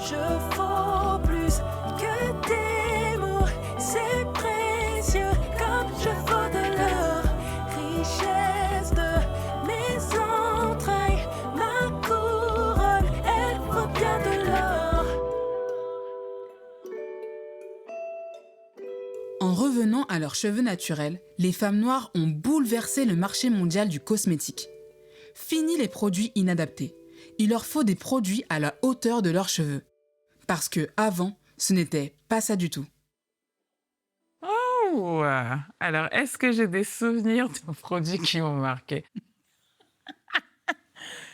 Je vaux plus que des mots, c'est précieux comme je vaux de l'or. Richesse de mes entrailles, ma couronne, elle vaut bien de l'or. En revenant à leurs cheveux naturels, les femmes noires ont bouleversé le marché mondial du cosmétique. Fini les produits inadaptés. Il leur faut des produits à la hauteur de leurs cheveux. Parce que avant, ce n'était pas ça du tout. Oh! Alors, est-ce que j'ai des souvenirs de produits qui m'ont marqué?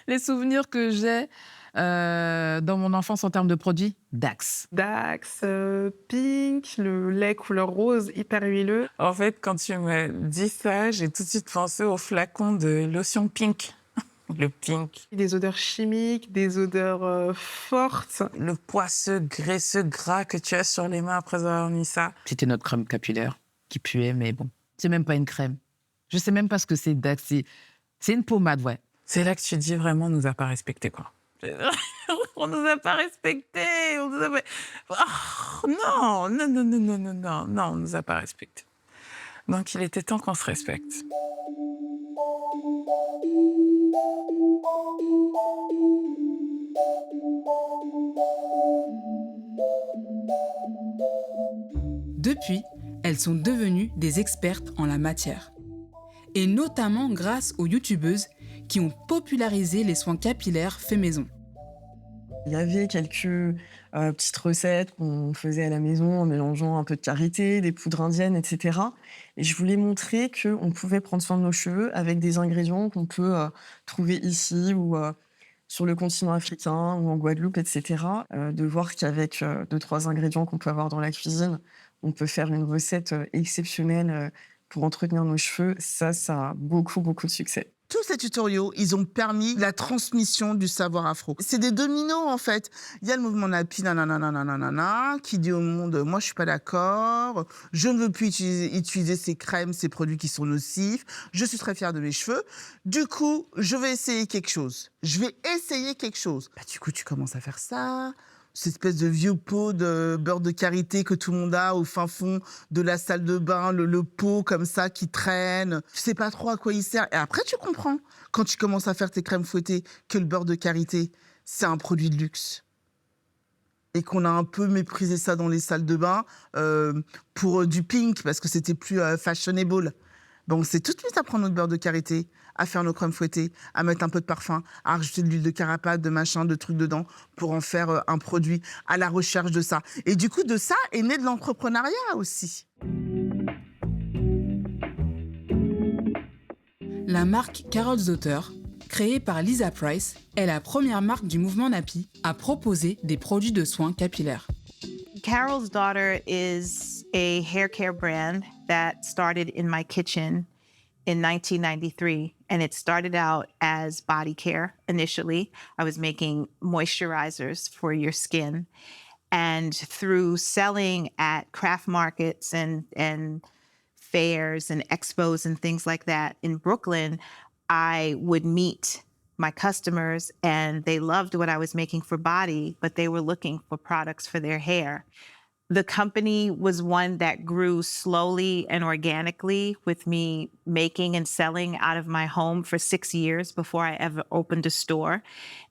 Les souvenirs que j'ai dans mon enfance en termes de produits, Dax. Dax, Pink, le lait couleur rose, hyper huileux. En fait, quand tu m'as dit ça, j'ai tout de suite pensé au flacon de lotion Pink. Le Pink. Des odeurs chimiques, des odeurs fortes. Le poisseux, graisseux, gras que tu as sur les mains après avoir mis ça. C'était notre crème capillaire qui puait, mais bon, c'est même pas une crème. Je sais même pas ce que c'est Dax. C'est une pommade, ouais. C'est là que tu dis vraiment, on nous a pas respecté, quoi. On nous a pas respecté. On nous a pas... Oh, non, non, non, non, non, non, non, non, on nous a pas respecté. Donc, il était temps qu'on se respecte. Depuis, elles sont devenues des expertes en la matière. Et notamment grâce aux youtubeuses qui ont popularisé les soins capillaires faits maison. Il y avait quelques petites recettes qu'on faisait à la maison en mélangeant un peu de karité, des poudres indiennes, etc. Et je voulais montrer qu'on pouvait prendre soin de nos cheveux avec des ingrédients qu'on peut trouver ici ou sur le continent africain ou en Guadeloupe, etc. De voir qu'avec 2-3 ingrédients qu'on peut avoir dans la cuisine, on peut faire une recette exceptionnelle pour entretenir nos cheveux. Ça a beaucoup, beaucoup de succès. Tous ces tutoriaux, ils ont permis la transmission du savoir afro. C'est des dominos, en fait. Il y a le mouvement Napi, nanana, qui dit au monde, moi, je suis pas d'accord, je ne veux plus utiliser ces crèmes, ces produits qui sont nocifs, je suis très fière de mes cheveux. Du coup, je vais essayer quelque chose. Du coup, tu commences à faire ça, cette espèce de vieux pot de beurre de karité que tout le monde a au fin fond de la salle de bain, le pot comme ça qui traîne. Tu sais pas trop à quoi il sert. Et après, tu comprends, quand tu commences à faire tes crèmes fouettées, que le beurre de karité, c'est un produit de luxe. Et qu'on a un peu méprisé ça dans les salles de bain pour du pink, parce que c'était plus fashionable. Donc, c'est tout de suite à prendre notre beurre de karité, à faire nos crèmes fouettées, à mettre un peu de parfum, à rajouter de l'huile de carapate, de machin, de trucs dedans, pour en faire un produit à la recherche de ça. Et du coup, de ça est né de l'entrepreneuriat aussi. La marque Carol's Daughter, créée par Lisa Price, est la première marque du mouvement Napi à proposer des produits de soins capillaires. Carol's Daughter is a hair care brand that started in my kitchen in 1993. And it started out as body care initially. I was making moisturizers for your skin. And through selling at craft markets and fairs and expos and things like that in Brooklyn, I would meet my customers and they loved what I was making for body, but they were looking for products for their hair. The company was one that grew slowly and organically with me making and selling out of my home for 6 years before I ever opened a store.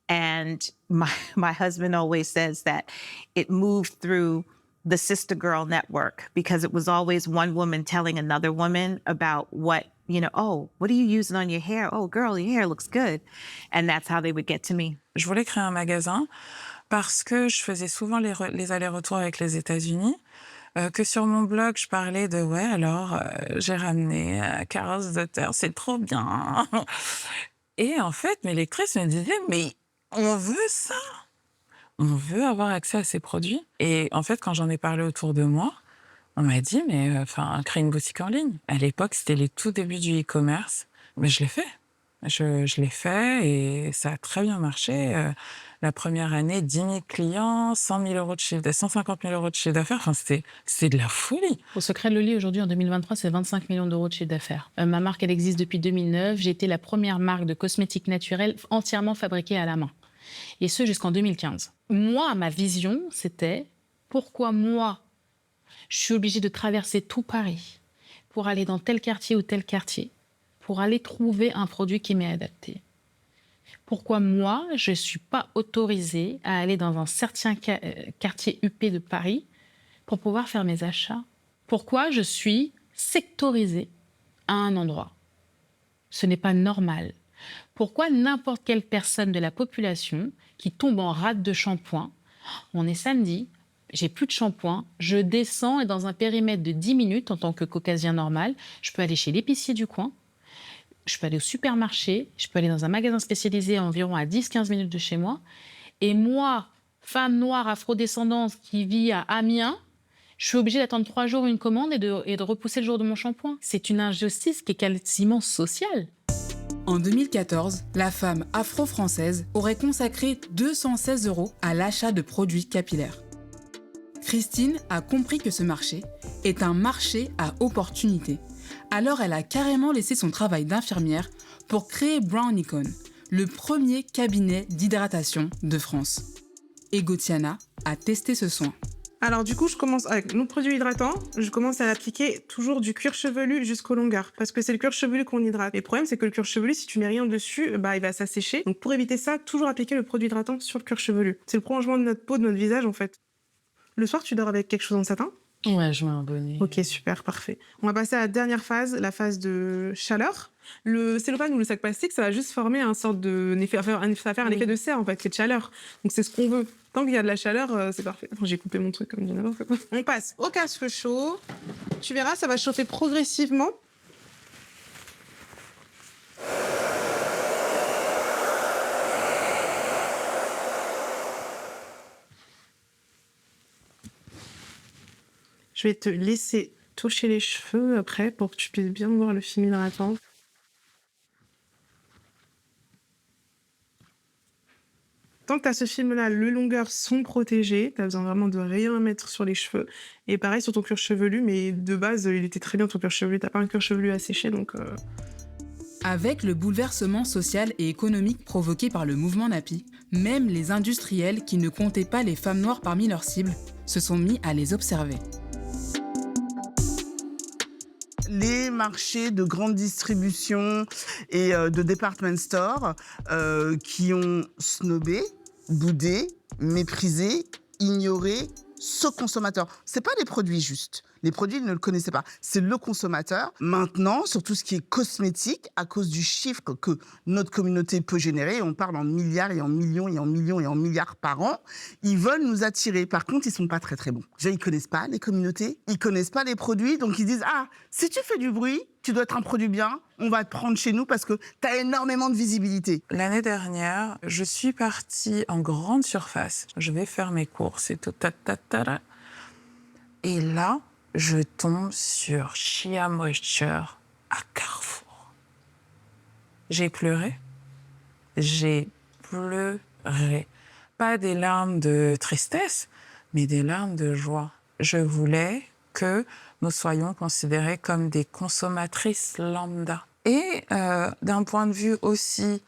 And my husband always says that it moved through the Sister Girl network because it was always one woman telling another woman about what, oh, what are you using on your hair? Oh, girl, your hair looks good. And that's how they would get to me. Je voulais créer un magasin parce que je faisais souvent les allers-retours avec les États-Unis, que sur mon blog, je parlais de j'ai ramené Carol's Daughter, c'est trop bien. Et en fait, mes lectrices me disaient, mais on veut ça. On veut avoir accès à ces produits. Et en fait, quand j'en ai parlé autour de moi, on m'a dit, mais crée une boutique en ligne. À l'époque, c'était les tout débuts du e-commerce. Mais je l'ai fait. Je l'ai fait et ça a très bien marché. La première année, 10 000 clients, 100 000 euros de chiffre d'affaires, 150 000 euros de chiffre d'affaires. Enfin, c'est de la folie. Au Secret de Loli, aujourd'hui, en 2023, c'est 25 millions d'euros de chiffre d'affaires. Ma marque, elle existe depuis 2009. J'ai été la première marque de cosmétiques naturels entièrement fabriquée à la main. Et ce, jusqu'en 2015. Moi, ma vision, c'était pourquoi moi, je suis obligée de traverser tout Paris pour aller dans tel quartier ou tel quartier, pour aller trouver un produit qui m'est adapté. Pourquoi moi, je ne suis pas autorisée à aller dans un certain quartier huppé de Paris pour pouvoir faire mes achats? Pourquoi je suis sectorisée à un endroit? Ce n'est pas normal. Pourquoi n'importe quelle personne de la population qui tombe en rate de shampoing, on est samedi, j'ai plus de shampoing, je descends et dans un périmètre de 10 minutes, en tant que caucasien normal, je peux aller chez l'épicier du coin, je peux aller au supermarché, je peux aller dans un magasin spécialisé environ à 10-15 minutes de chez moi. Et moi, femme noire afrodescendante qui vit à Amiens, je suis obligée d'attendre 3 jours une commande et de repousser le jour de mon shampoing. C'est une injustice qui est quasiment sociale. En 2014, la femme afro-française aurait consacré 216 € à l'achat de produits capillaires. Christine a compris que ce marché est un marché à opportunité. Alors elle a carrément laissé son travail d'infirmière pour créer Brown Icon, le premier cabinet d'hydratation de France. Et Gautiana a testé ce soin. Alors du coup, je commence avec nos produits hydratants. Je commence à appliquer toujours du cuir chevelu jusqu'aux longueurs parce que c'est le cuir chevelu qu'on hydrate. Et le problème, c'est que le cuir chevelu, si tu mets rien dessus, il va s'assécher. Donc pour éviter ça, toujours appliquer le produit hydratant sur le cuir chevelu. C'est le prolongement de notre peau, de notre visage en fait. Le soir, tu dors avec quelque chose en satin? Ouais, je mets un bonnet. Ok, super, parfait. On va passer à la dernière phase, la phase de chaleur. Le cellophan ou le sac plastique, ça va juste former ça va faire un effet de serre, en fait, qui est de chaleur. Donc, c'est ce qu'on veut. Tant qu'il y a de la chaleur, c'est parfait. Attends, j'ai coupé mon truc comme n'importe quoi. On passe au casse-feu chaud. Tu verras, ça va chauffer progressivement. Je vais te laisser toucher les cheveux après pour que tu puisses bien voir le film hydratant. Tant que tu as ce film-là, les longueurs sont protégées. Tu as besoin vraiment de rien mettre sur les cheveux. Et pareil sur ton cuir chevelu, mais de base, il était très bien ton cuir chevelu. Tu n'as pas un cuir chevelu à sécher, donc... Avec le bouleversement social et économique provoqué par le mouvement Napi, même les industriels qui ne comptaient pas les femmes noires parmi leurs cibles se sont mis à les observer. Les marchés de grande distribution et de department store qui ont snobé, boudé, méprisé, ignoré ce consommateur. C'est pas les produits justes. Les produits, ils ne le connaissaient pas. C'est le consommateur. Maintenant, sur tout ce qui est cosmétique, à cause du chiffre que notre communauté peut générer, on parle en milliards et en millions et en millions et en milliards par an, ils veulent nous attirer. Par contre, ils sont pas très très bons. Déjà, ils connaissent pas les communautés, ils connaissent pas les produits, donc ils disent « Ah, si tu fais du bruit, tu dois être un produit bien, on va te prendre chez nous parce que tu as énormément de visibilité. » L'année dernière, je suis partie en grande surface. Je vais faire mes courses et tout. Et là, je tombe sur Shea Moisture à Carrefour. J'ai pleuré. J'ai pleuré. Pas des larmes de tristesse, mais des larmes de joie. Je voulais que nous soyons considérés comme des consommatrices lambda. Et d'un point de vue aussi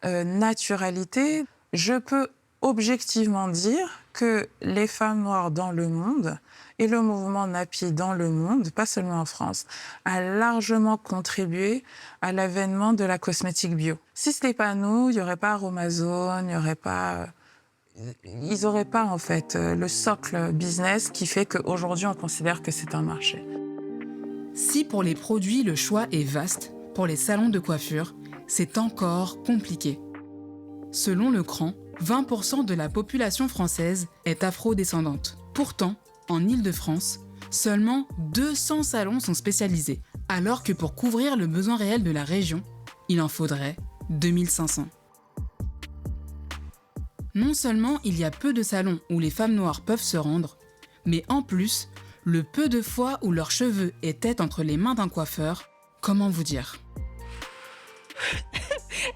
naturalité, je peux objectivement dire que les femmes noires dans le monde et le mouvement Napi dans le monde, pas seulement en France, a largement contribué à l'avènement de la cosmétique bio. Si ce n'était pas nous, il n'y aurait pas Aromazone, il n'y aurait pas... Ils n'auraient pas, en fait, le socle business qui fait qu'aujourd'hui, on considère que c'est un marché. Si pour les produits, le choix est vaste, pour les salons de coiffure, c'est encore compliqué. Selon le CRAN, 20% de la population française est afro-descendante. Pourtant, en Île-de-France, seulement 200 salons sont spécialisés, alors que pour couvrir le besoin réel de la région, il en faudrait 2500. Non seulement il y a peu de salons où les femmes noires peuvent se rendre, mais en plus, le peu de fois où leurs cheveux étaient entre les mains d'un coiffeur, comment vous dire ?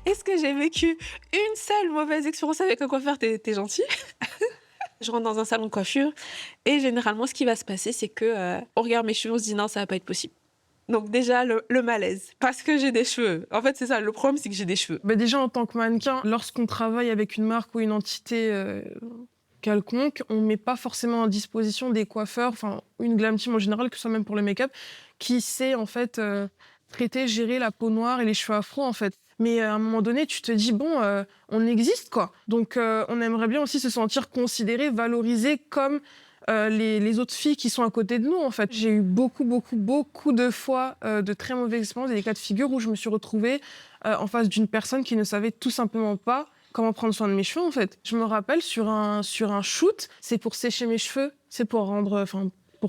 Est-ce que j'ai vécu une seule mauvaise expérience avec un coiffeur? T'es gentil. Je rentre dans un salon de coiffure et généralement, ce qui va se passer, c'est que on regarde mes cheveux, on se dit non, ça va pas être possible. Donc déjà, le malaise, parce que j'ai des cheveux. En fait, c'est ça, le problème, c'est que j'ai des cheveux. Bah déjà, en tant que mannequin, lorsqu'on travaille avec une marque ou une entité quelconque, on ne met pas forcément à disposition des coiffeurs, enfin une glam team en général, que ce soit même pour le make-up, qui sait en fait traiter, gérer la peau noire et les cheveux afro en fait. Mais à un moment donné, tu te dis, bon, on existe quoi. Donc on aimerait bien aussi se sentir considéré, valorisé comme les autres filles qui sont à côté de nous en fait. J'ai eu beaucoup de fois de très mauvaises expériences et des cas de figure où je me suis retrouvée en face d'une personne qui ne savait tout simplement pas comment prendre soin de mes cheveux en fait. Je me rappelle sur un shoot, c'est pour sécher mes cheveux, c'est pour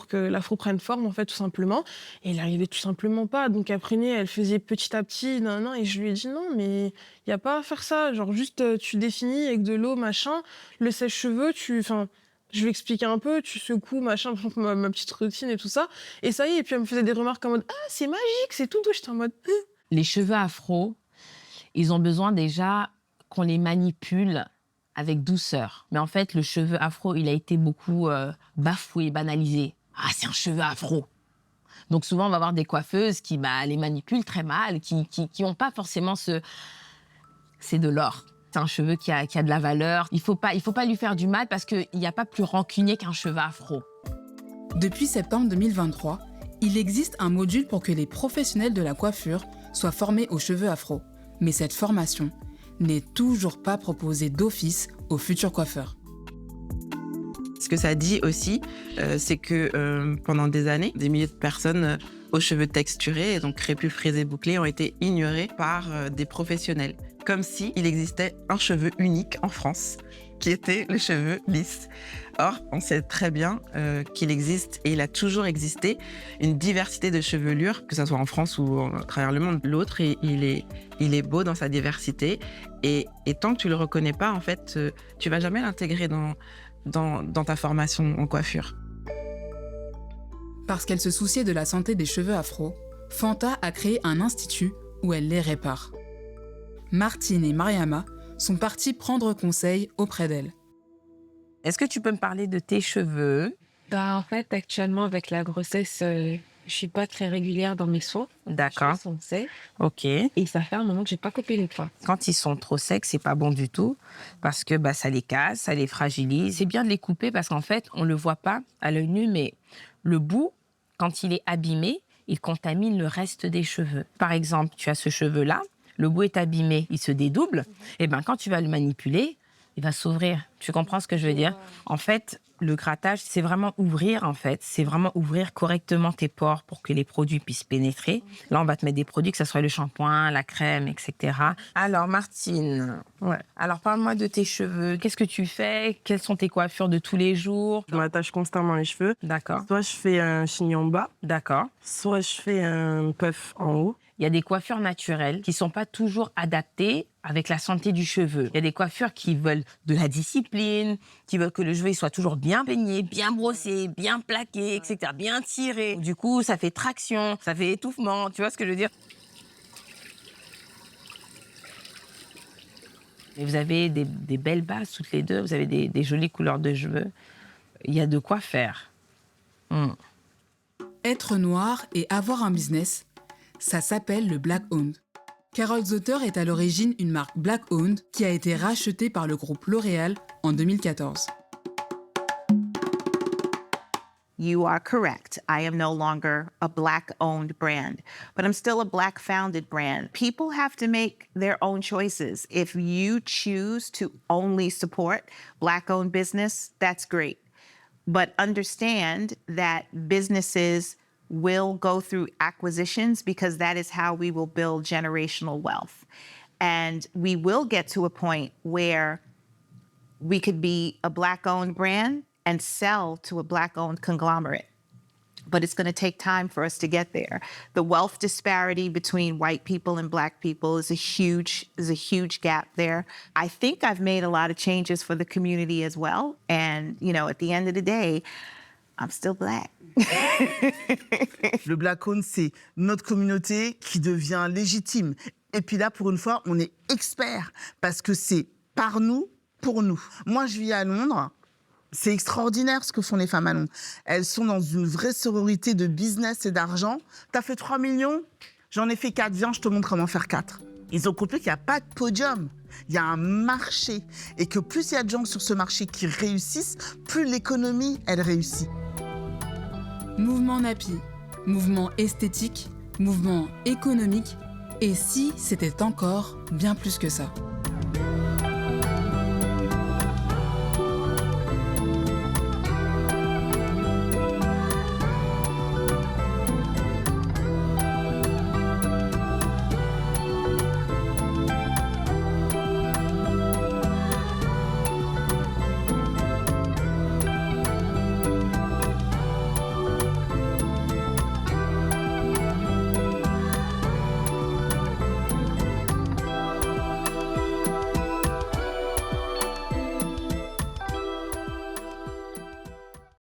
que l'afro prenne forme en fait tout simplement. Et il n'arrivait tout simplement pas. Donc après elle faisait petit à petit, et je lui ai dit non mais il y a pas à faire ça, genre juste tu définis avec de l'eau machin, le sèche-cheveux, je lui expliquais un peu, tu secoues, machin, ma petite routine et tout ça. Et ça y est, et puis elle me faisait des remarques en mode « Ah, c'est magique, c'est tout doux ». J'étais en mode « Les cheveux afro, ils ont besoin déjà qu'on les manipule avec douceur. Mais en fait, le cheveu afro, il a été beaucoup bafoué, banalisé. Ah, c'est un cheveu afro. Donc souvent, on va avoir des coiffeuses qui les manipulent très mal, qui n'ont pas forcément ce... C'est de l'or. C'est un cheveu qui a de la valeur. Il faut pas lui faire du mal parce qu'il n'y a pas plus rancunier qu'un cheveu afro. Depuis septembre 2023, il existe un module pour que les professionnels de la coiffure soient formés aux cheveux afro. Mais cette formation n'est toujours pas proposée d'office aux futurs coiffeurs. Ce que ça dit aussi, c'est que pendant des années, des milliers de personnes aux cheveux texturés, et donc crépus, frisés, bouclés, ont été ignorées par des professionnels. Comme s'il existait un cheveu unique en France, qui était le cheveu lisse. Or, on sait très bien qu'il existe, et il a toujours existé, une diversité de chevelures, que ce soit en France ou à travers le monde. L'autre, il est beau dans sa diversité, et tant que tu le reconnais pas, en fait, tu vas jamais l'intégrer dans ta formation en coiffure. Parce qu'elle se souciait de la santé des cheveux afro, Fanta a créé un institut où elle les répare. Martine et Mariama sont parties prendre conseil auprès d'elle. Est-ce que tu peux me parler de tes cheveux? En fait, actuellement, avec la grossesse, je suis pas très régulière dans mes soins. D'accord. On sait. Ok. Et ça fait un moment que j'ai pas coupé les poils. Quand ils sont trop secs, c'est pas bon du tout parce que ça les casse, ça les fragilise. C'est bien de les couper parce qu'en fait, on le voit pas à l'œil nu, mais le bout, quand il est abîmé, il contamine le reste des cheveux. Par exemple, tu as ce cheveu-là, le bout est abîmé, il se dédouble. Et quand tu vas le manipuler, il va s'ouvrir. Tu comprends ce que je veux dire? En fait, le grattage, c'est vraiment ouvrir, en fait. C'est vraiment ouvrir correctement tes pores pour que les produits puissent pénétrer. Là, on va te mettre des produits, que ce soit le shampoing, la crème, etc. Alors, Martine, alors parle-moi de tes cheveux. Qu'est-ce que tu fais? Quelles sont tes coiffures de tous les jours? Je m'attache constamment les cheveux. D'accord. Soit je fais un chignon bas. D'accord. Soit je fais un puff en haut. Il y a des coiffures naturelles qui ne sont pas toujours adaptées avec la santé du cheveu. Il y a des coiffures qui veulent de la discipline, qui veulent que le cheveu soit toujours bien peigné, bien brossé, bien plaqué, etc., bien tiré. Du coup, ça fait traction, ça fait étouffement, tu vois ce que je veux dire? Et vous avez des belles bases toutes les deux, vous avez des jolies couleurs de cheveux. Il y a de quoi faire. Être noir et avoir un business, ça s'appelle le Black Owned. Carol Zotter est à l'origine une marque Black Owned qui a été rachetée par le groupe L'Oréal en 2014. You are correct. I am no longer a Black-owned brand, but I'm still a Black-founded brand. People have to make their own choices. If you choose to only support Black-owned business, that's great. But understand that businesses will go through acquisitions because that is how we will build generational wealth. And we will get to a point where we could be a Black-owned brand and sell to a Black-owned conglomerate. But it's going to take time for us to get there. The wealth disparity between white people and Black people is a huge gap there. I think I've made a lot of changes for the community as well. And, at the end of the day, I'm still Black. Le Black Owned, c'est notre communauté qui devient légitime. Et puis là, pour une fois, on est expert parce que c'est par nous, pour nous. Moi, je vis à Londres. C'est extraordinaire ce que font les femmes à Londres. Elles sont dans une vraie sororité de business et d'argent. T'as fait 3 millions? J'en ai fait 4. Viens, je te montre comment faire 4. Ils ont compris qu'il n'y a pas de podium. Il y a un marché. Et que plus il y a de gens sur ce marché qui réussissent, plus l'économie, elle réussit. Mouvement Nappy, mouvement esthétique, mouvement économique, et si c'était encore bien plus que ça.